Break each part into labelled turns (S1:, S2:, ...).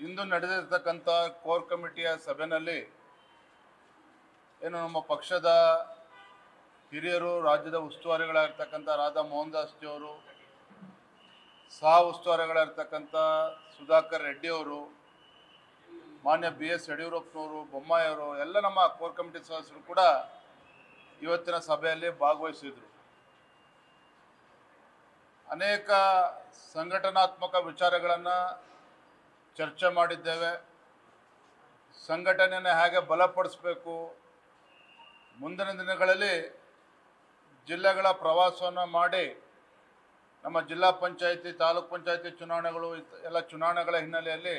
S1: ಇಂದು ನಡೆದಿರತಕ್ಕಂಥ core ಕಮಿಟಿಯ ಸಭೆಯಲ್ಲಿ ಏನು ನಮ್ಮ ಪಕ್ಷದ ಹಿರಿಯರು ರಾಜ್ಯದ ಉಸ್ತುವಾರಿಗಳಾಗಿರ್ತಕ್ಕಂಥ ರಾಧಾ ಮೋಹನ್ ದಾಸ್ ಜಿ ಅವರು, ಸಹ ಉಸ್ತುವಾರಿಗಳಾಗಿರ್ತಕ್ಕಂಥ ಸುಧಾಕರ್ ರೆಡ್ಡಿ ಅವರು, ಮಾನ್ಯ BS ಯಡಿಯೂರಪ್ಪನವರು, ಬೊಮ್ಮಾಯಿ ಅವರು ಎಲ್ಲ ನಮ್ಮ ಕೋರ್ ಕಮಿಟಿ ಸದಸ್ಯರು ಕೂಡ ಇವತ್ತಿನ ಸಭೆಯಲ್ಲಿ ಭಾಗವಹಿಸಿದರು. ಅನೇಕ ಸಂಘಟನಾತ್ಮಕ ವಿಚಾರಗಳನ್ನು ಚರ್ಚೆ ಮಾಡಿದ್ದೇವೆ. ಸಂಘಟನೆಯನ್ನು ಹೇಗೆ ಬಲಪಡಿಸಬೇಕು, ಮುಂದಿನ ದಿನಗಳಲ್ಲಿ ಜಿಲ್ಲೆಗಳ ಪ್ರವಾಸವನ್ನು ಮಾಡಿ ನಮ್ಮ ಜಿಲ್ಲಾ ಪಂಚಾಯಿತಿ, ತಾಲೂಕ್ ಪಂಚಾಯಿತಿ ಚುನಾವಣೆಗಳು ಎಲ್ಲ ಚುನಾವಣೆಗಳ ಹಿನ್ನೆಲೆಯಲ್ಲಿ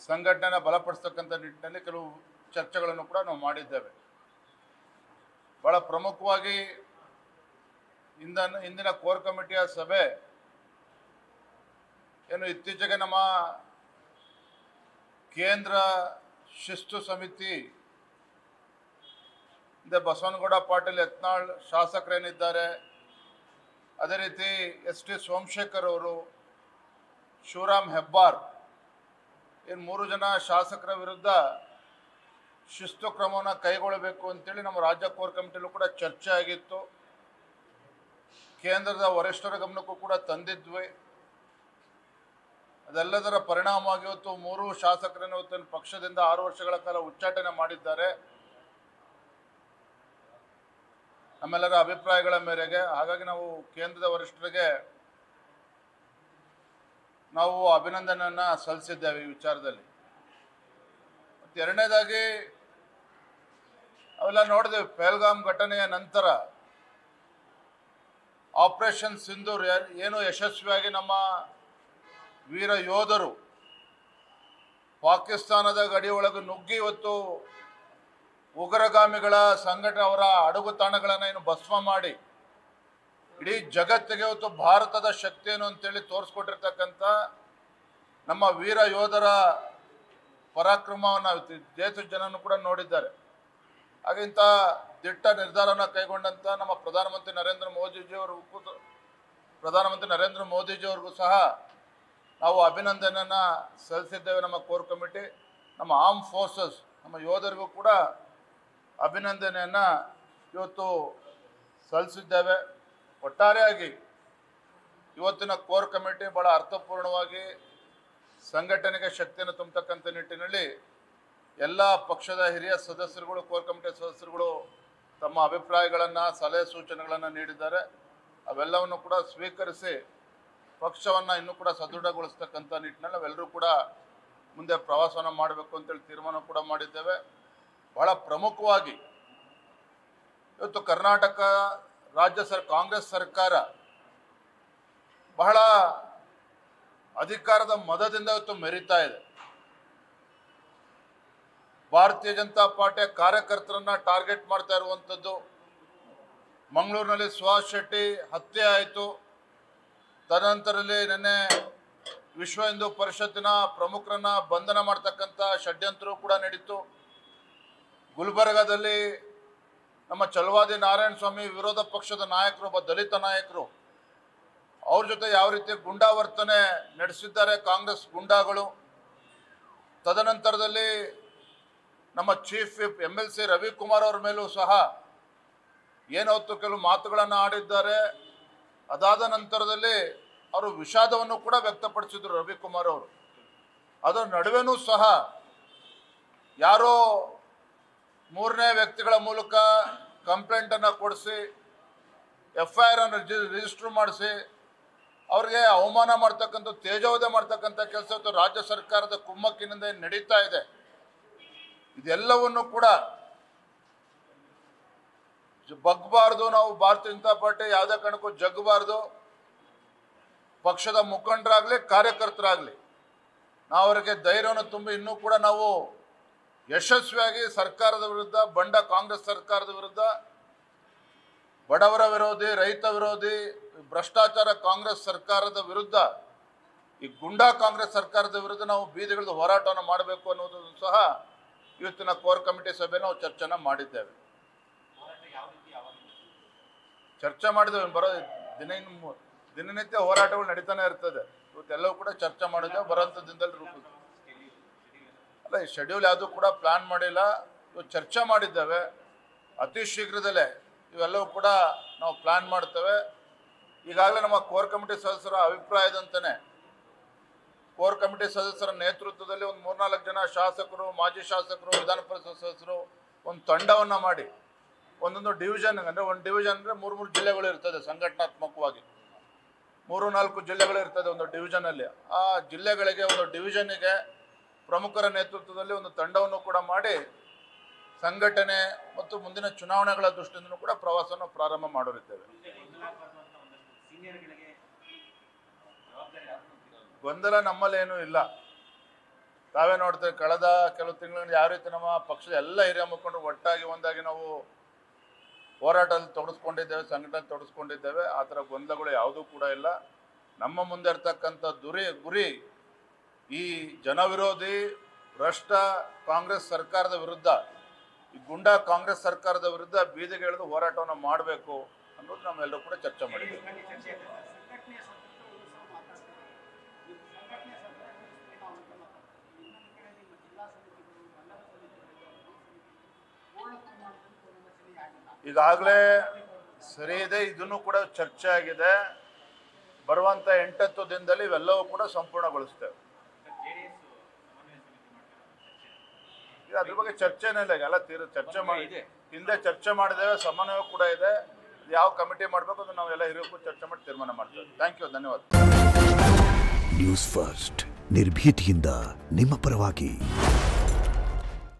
S1: ಸಂಘಟನೆ ಬಲಪಡಿಸ್ತಕ್ಕಂಥ ನಿಟ್ಟಿನಲ್ಲಿ ಕೆಲವು ಚರ್ಚೆಗಳನ್ನು ಕೂಡ ನಾವು ಮಾಡಿದ್ದೇವೆ. ಬಹಳ ಪ್ರಮುಖವಾಗಿ ಇಂದಿನ ಕೋರ್ ಕಮಿಟಿಯ ಸಭೆ ಏನು ಇತ್ತೀಚೆಗೆ ನಮ್ಮ ಕೇಂದ್ರ ಶಿಸ್ತು ಸಮಿತಿ ಬಸವನಗೌಡ ಪಾಟೀಲ್ ಯತ್ನಾಳ್ ಶಾಸಕರೇನಿದ್ದಾರೆ, ಅದೇ ರೀತಿ ST ಸೋಮಶೇಖರ್ ಅವರು, ಶಿವರಾಮ್ ಹೆಬ್ಬಾರ್, ಏನು 3 ಜನ ಶಾಸಕರ ವಿರುದ್ಧ ಶಿಸ್ತು ಕ್ರಮವನ್ನು ಕೈಗೊಳ್ಳಬೇಕು ಅಂತೇಳಿ ನಮ್ಮ ರಾಜ್ಯ ಕೋರ್ ಕಮಿಟಿಯಲ್ಲೂ ಕೂಡ ಚರ್ಚೆ ಆಗಿತ್ತು. ಕೇಂದ್ರದ ವರಿಷ್ಠರ ಗಮನಕ್ಕೂ ಕೂಡ ತಂದಿದ್ವಿ. ಅದೆಲ್ಲದರ ಪರಿಣಾಮವಾಗಿ ಇವತ್ತು 3 ಶಾಸಕರನ್ನು ಇವತ್ತು ಪಕ್ಷದಿಂದ 6 ವರ್ಷಗಳ ಕಾಲ ಉಚ್ಚಾಟನೆ ಮಾಡಿದ್ದಾರೆ. ನಮ್ಮೆಲ್ಲರ ಅಭಿಪ್ರಾಯಗಳ ಮೇರೆಗೆ ಹಾಗಾಗಿ ನಾವು ಕೇಂದ್ರದ ವರಿಷ್ಠರಿಗೆ ನಾವು ಅಭಿನಂದನೆಯನ್ನು ಸಲ್ಲಿಸಿದ್ದೇವೆ ಈ ವಿಚಾರದಲ್ಲಿ. ಮತ್ತು ಎರಡನೇದಾಗಿ ಅವೆಲ್ಲ ನೋಡಿದೆವು, ಪಹಲ್ಗಾಮ್ ಘಟನೆಯ ನಂತರ ಆಪರೇಷನ್ ಸಿಂಧೂರ್ ಏನು ಯಶಸ್ವಿಯಾಗಿ ನಮ್ಮ ವೀರ ಯೋಧರು ಪಾಕಿಸ್ತಾನದ ಗಡಿ ಒಳಗೆ ನುಗ್ಗಿ ಇವತ್ತು ಉಗ್ರಗಾಮಿಗಳ ಅವರ ಅಡಗುತಾಣಗಳನ್ನು ಏನು ಭಸ್ಮ ಮಾಡಿ ಇಡೀ ಜಗತ್ತಿಗೆ ಇವತ್ತು ಭಾರತದ ಶಕ್ತಿಯನ್ನು ಅಂತೇಳಿ ತೋರಿಸ್ಕೊಟ್ಟಿರ್ತಕ್ಕಂಥ ನಮ್ಮ ವೀರ ಯೋಧರ ಪರಾಕ್ರಮವನ್ನು ದೇಶದ ಜನನು ಕೂಡ ನೋಡಿದ್ದಾರೆ. ಹಾಗೆ ಇಂಥ ದಿಟ್ಟ ನಿರ್ಧಾರವನ್ನು ಕೈಗೊಂಡಂಥ ನಮ್ಮ ಪ್ರಧಾನಮಂತ್ರಿ ನರೇಂದ್ರ ಮೋದಿಜಿಯವರಿಗೂ ಸಹ ನಾವು ಅಭಿನಂದನೆಯನ್ನು ಸಲ್ಲಿಸಿದ್ದೇವೆ. ನಮ್ಮ ಕೋರ್ ಕಮಿಟಿ, ನಮ್ಮ ಆರ್ಮ್ ಫೋರ್ಸಸ್, ನಮ್ಮ ಯೋಧರಿಗೂ ಕೂಡ ಅಭಿನಂದನೆಯನ್ನು ಇವತ್ತು ಸಲ್ಲಿಸಿದ್ದೇವೆ. ಒಟ್ಟಾರೆಯಾಗಿ ಇವತ್ತಿನ ಕೋರ್ ಕಮಿಟಿ ಬಹಳ ಅರ್ಥಪೂರ್ಣವಾಗಿ ಸಂಘಟನೆಗೆ ಶಕ್ತಿಯನ್ನು ತುಂಬತಕ್ಕಂಥ ನಿಟ್ಟಿನಲ್ಲಿ ಎಲ್ಲ ಪಕ್ಷದ ಹಿರಿಯ ಸದಸ್ಯರುಗಳು, ಕೋರ್ ಕಮಿಟಿ ಸದಸ್ಯರುಗಳು ತಮ್ಮ ಅಭಿಪ್ರಾಯಗಳನ್ನು, ಸಲಹೆ ಸೂಚನೆಗಳನ್ನು ನೀಡಿದ್ದಾರೆ. ಅವೆಲ್ಲವನ್ನು ಕೂಡ ಸ್ವೀಕರಿಸಿ ಪಕ್ಷವನ್ನು ಇನ್ನೂ ಕೂಡ ಸದೃಢಗೊಳಿಸ್ತಕ್ಕಂಥ ನಿಟ್ಟಿನಲ್ಲಿ ನಾವೆಲ್ಲರೂ ಕೂಡ ಮುಂದೆ ಪ್ರವಾಸವನ್ನು ಮಾಡಬೇಕು ಅಂತೇಳಿ ತೀರ್ಮಾನ ಕೂಡ ಮಾಡಿದ್ದೇವೆ. ಬಹಳ ಪ್ರಮುಖವಾಗಿ ಇವತ್ತು ಕರ್ನಾಟಕ ರಾಜ್ಯ ಕಾಂಗ್ರೆಸ್ ಸರ್ಕಾರ ಬಹಳ ಅಧಿಕಾರದ ಮದದಿಂದ ಇವತ್ತು ಮೆರೀತಾ ಇದೆ. ಭಾರತೀಯ ಜನತಾ ಪಾರ್ಟಿಯ ಕಾರ್ಯಕರ್ತರನ್ನ ಟಾರ್ಗೆಟ್ ಮಾಡ್ತಾ ಇರುವಂಥದ್ದು. ಮಂಗಳೂರಿನಲ್ಲಿ ಸುಹಾಸ್ ಶೆಟ್ಟಿ ಹತ್ಯೆ ಆಯಿತು. ತದನಂತರದಲ್ಲಿ ನಿನ್ನೆ ವಿಶ್ವ ಹಿಂದೂ ಪರಿಷತ್ತಿನ ಪ್ರಮುಖರನ್ನ ಬಂಧನ ಮಾಡ್ತಕ್ಕಂಥ ಷಡ್ಯಂತ್ರವೂ ಕೂಡ ನಡೀತು. ಗುಲ್ಬರ್ಗಾದಲ್ಲಿ ನಮ್ಮ ಚಲವಾದಿ ನಾರಾಯಣ ಸ್ವಾಮಿ ವಿರೋಧ ಪಕ್ಷದ ನಾಯಕರು, ಒಬ್ಬ ದಲಿತ ನಾಯಕರು, ಅವ್ರ ಜೊತೆ ಯಾವ ರೀತಿ ಗುಂಡಾವರ್ತನೆ ನಡೆಸಿದ್ದಾರೆ ಕಾಂಗ್ರೆಸ್ ಗುಂಡಾಗಳು. ತದನಂತರದಲ್ಲಿ ನಮ್ಮ ಚೀಫ್ ವಿಪ್ MLC ರವಿಕುಮಾರ್ ಅವರ ಮೇಲೂ ಸಹ ಏನವತ್ತು ಕೆಲವು ಮಾತುಗಳನ್ನು ಆಡಿದ್ದಾರೆ. ಅದಾದ ನಂತರದಲ್ಲಿ ಅವರು ವಿಷಾದವನ್ನು ಕೂಡ ವ್ಯಕ್ತಪಡಿಸಿದ್ರು ರವಿಕುಮಾರ್ ಅವರು. ಅದರ ನಡುವೆನೂ ಸಹ ಯಾರೋ 3ನೇ ವ್ಯಕ್ತಿಗಳ ಮೂಲಕ ಕಂಪ್ಲೇಂಟನ್ನು ಕೊಡಿಸಿ FIR ಅನ್ನು ರಿಜಿಸ್ಟರ್ ಮಾಡಿಸಿ ಅವ್ರಿಗೆ ಅವಮಾನ ಮಾಡ್ತಕ್ಕಂಥ, ತೇಜೋವಧೆ ಮಾಡ್ತಕ್ಕಂಥ ಕೆಲಸ ರಾಜ್ಯ ಸರ್ಕಾರದ ಕುಮ್ಮಕ್ಕಿನಿಂದ ನಡೀತಾ ಇದೆ. ಇದೆಲ್ಲವನ್ನು ಕೂಡ ಬಗ್ಬಾರ್ದು. ನಾವು ಭಾರತೀಯ ಜನತಾ ಪಾರ್ಟಿ ಯಾವುದೇ ಕಾರಣಕ್ಕೂ ಜಗ್ಗಬಾರ್ದು. ಪಕ್ಷದ ಮುಖಂಡರಾಗಲಿ ಕಾರ್ಯಕರ್ತರಾಗಲಿ ನಾವು ಅವರಿಗೆ ಧೈರ್ಯವನ್ನು ತುಂಬಿ ಇನ್ನೂ ಕೂಡ ನಾವು ಯಶಸ್ವಿಯಾಗಿ ಸರ್ಕಾರದ ವಿರುದ್ಧ, ಬಂಡ ಕಾಂಗ್ರೆಸ್ ಸರ್ಕಾರದ ವಿರುದ್ಧ, ಬಡವರ ವಿರೋಧಿ, ರೈತ ವಿರೋಧಿ, ಭ್ರಷ್ಟಾಚಾರ ಕಾಂಗ್ರೆಸ್ ಸರ್ಕಾರದ ವಿರುದ್ಧ, ಈ ಗುಂಡಾ ಕಾಂಗ್ರೆಸ್ ಸರ್ಕಾರದ ವಿರುದ್ಧ ನಾವು ಬೀದಿಗಿಳಿದು ಹೋರಾಟವನ್ನು ಮಾಡಬೇಕು ಅನ್ನೋದನ್ನು ಸಹ ಇವತ್ತಿನ ಕೋರ್ ಕಮಿಟಿ ಸಭೆ ನಾವು ಚರ್ಚೆನ ಮಾಡಿದ್ದೇವೆ. ಚರ್ಚೆ ಮಾಡಿದ್ದೇವೆ. ಬರೋ ದಿನನಿತ್ಯ ಹೋರಾಟಗಳು ನಡೀತಾನೆ ಇರ್ತದೆ. ಇವತ್ತೆಲ್ಲವೂ ಕೂಡ ಚರ್ಚೆ ಮಾಡಿದ್ದೇವೆ. ಬರೋಂಥ ದಿನದಲ್ಲಿ ರೂಪಿಸ್ತೇವೆ. ಅಲ್ಲ, ಈ ಶೆಡ್ಯೂಲ್ ಯಾವುದೂ ಕೂಡ ಪ್ಲಾನ್ ಮಾಡಿಲ್ಲ. ಇವು ಚರ್ಚೆ ಮಾಡಿದ್ದೇವೆ. ಅತಿ ಶೀಘ್ರದಲ್ಲೇ ಇವೆಲ್ಲವೂ ಕೂಡ ನಾವು ಪ್ಲಾನ್ ಮಾಡ್ತೇವೆ. ಈಗಾಗಲೇ ನಮ್ಮ ಕೋರ್ ಕಮಿಟಿ ಸದಸ್ಯರ ಅಭಿಪ್ರಾಯದಂತೆಯೇ ಕೋರ್ ಕಮಿಟಿ ಸದಸ್ಯರ ನೇತೃತ್ವದಲ್ಲಿ ಒಂದು 3-4 ಜನ ಶಾಸಕರು, ಮಾಜಿ ಶಾಸಕರು, ವಿಧಾನ ಪರಿಷತ್ ಸದಸ್ಯರು ಒಂದು ತಂಡವನ್ನು ಮಾಡಿ ಒಂದೊಂದು ಡಿವಿಷನ್, ಅಂದರೆ ಒಂದು ಡಿವಿಷನ್ ಅಂದರೆ 3 ಜಿಲ್ಲೆಗಳು ಇರ್ತದೆ. ಸಂಘಟನಾತ್ಮಕವಾಗಿ 3-4 ಜಿಲ್ಲೆಗಳು ಇರ್ತದೆ ಒಂದು ಡಿವಿಷನಲ್ಲಿ. ಆ ಜಿಲ್ಲೆಗಳಿಗೆ, ಒಂದು ಡಿವಿಷನ್ನಿಗೆ ಪ್ರಮುಖರ ನೇತೃತ್ವದಲ್ಲಿ ಒಂದು ತಂಡವನ್ನು ಕೂಡ ಮಾಡಿ ಸಂಘಟನೆ ಮತ್ತು ಮುಂದಿನ ಚುನಾವಣೆಗಳ ದೃಷ್ಟಿಯಿಂದ ಕೂಡ ಪ್ರವಾಸವನ್ನು ಪ್ರಾರಂಭ ಮಾಡಿರುತ್ತೇವೆ. ಗೊಂದಲ ನಮ್ಮಲ್ಲೇನೂ ಇಲ್ಲ. ತಾವೇ ನೋಡ್ತೇವೆ, ಕಳೆದ ಕೆಲವು ತಿಂಗಳಿಂದ ಯಾವ ರೀತಿ ನಮ್ಮ ಪಕ್ಷದ ಎಲ್ಲ ಹಿರಿಯ ಮುಖಂಡರು ಒಟ್ಟಾಗಿ ಒಂದಾಗಿ ನಾವು ಹೋರಾಟದಲ್ಲಿ ತೊಡಗಿಸ್ಕೊಂಡಿದ್ದೇವೆ, ಸಂಘಟನೆ ತೊಡಗಿಸ್ಕೊಂಡಿದ್ದೇವೆ. ಆ ಥರ ಗೊಂದಲಗಳು ಯಾವುದೂ ಕೂಡ ಇಲ್ಲ. ನಮ್ಮ ಮುಂದೆ ಇರ್ತಕ್ಕಂಥ ಗುರಿ ಈ ಜನವಿರೋಧಿ ಭ್ರಷ್ಟ ಕಾಂಗ್ರೆಸ್ ಸರ್ಕಾರದ ವಿರುದ್ಧ, ಈ ಗುಂಡಾ ಕಾಂಗ್ರೆಸ್ ಸರ್ಕಾರದ ವಿರುದ್ಧ ಬೀದಿಗೆ ಇಳಿದು ಹೋರಾಟವನ್ನು ಮಾಡಬೇಕು ಅನ್ನೋದು ನಾವೆಲ್ಲರೂ ಕೂಡ ಚರ್ಚೆ ಮಾಡಿದ್ದೇವೆ. ಈಗಾಗಲೇ ಸರಿ ಇದೆ, ಇದನ್ನು ಕೂಡ ಚರ್ಚೆ ಆಗಿದೆ. ಬರುವಂಥ 8-10 ದಿನದಲ್ಲಿ ಇವೆಲ್ಲವೂ ಕೂಡ ಸಂಪೂರ್ಣಗೊಳಿಸ್ತೇವೆ. ಅದ್ರ ಬಗ್ಗೆ ಚರ್ಚೆನೇ ಇಲ್ಲ, ಎಲ್ಲ ಚರ್ಚೆ ಮಾಡಿ ಹಿಂದೆ ಚರ್ಚೆ ಮಾಡಿದ್ದೇವೆ. ಸಮನ್ವಯ ಕೂಡ ಇದೆ. ಯಾವ ಕಮಿಟಿ ಮಾಡಬೇಕು ಅದು ನಾವೆಲ್ಲ ಹಿರಿಯರು ಚರ್ಚೆ ಮಾಡಿ ತೀರ್ಮಾನ ಮಾಡ್ತೇವೆ. ಥ್ಯಾಂಕ್ ಯು, ಧನ್ಯವಾದ.
S2: ನ್ಯೂಸ್ ಫಸ್ಟ್, ನಿರ್ಭೀತಿಯಿಂದ ನಿಮ್ಮ ಪರವಾಗಿ.